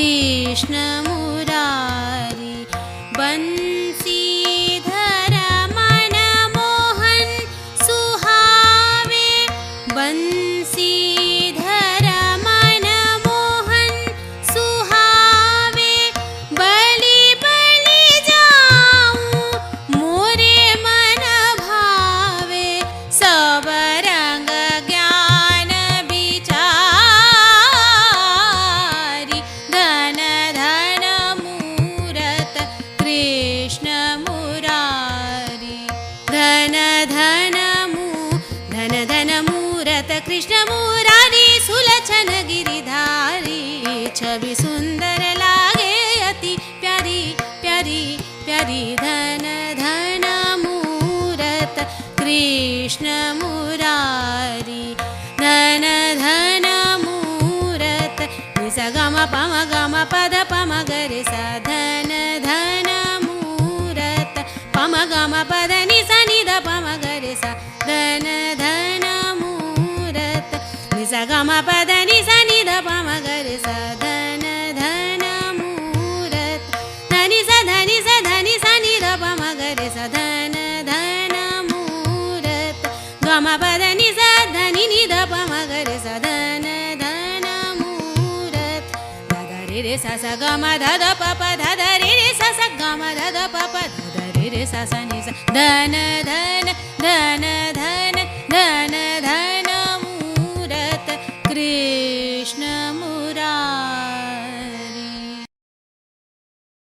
कृष्ण मुरारी बंसीधर मन मोहन सुहावे बंसीधर मन मोहन सुहावे बलि बलि जाऊं मोरे मन भावे सब रंग ज्ञान विचारी धन धन मूरत कृष्ण मुरारी धन धन मूरत कृष्ण मुरारी सुलक्षण गिरिधारी छवि सुंदर लागे अति प्यारी प्यारी प्यारी धन धन मूरत कृष्ण मुरारी धन धन मूरत निसा गम पद पम गरे सा धन धन मूरत पम गम पद निसा निद पम गरे सा धन धन मूरत निसा गम पद निसा निद पम गरे सा धन धन मूरत धनि सा निद पम गरे सा धन धन मूरत गम पद निसा धनि निद पम गरे सा धन धन मूरत ध रे सा सा गम ध प ध रे सा सा गम ध प ध रे सा सा नि सा धन धन धन धन धन धन मूरत कृष्ण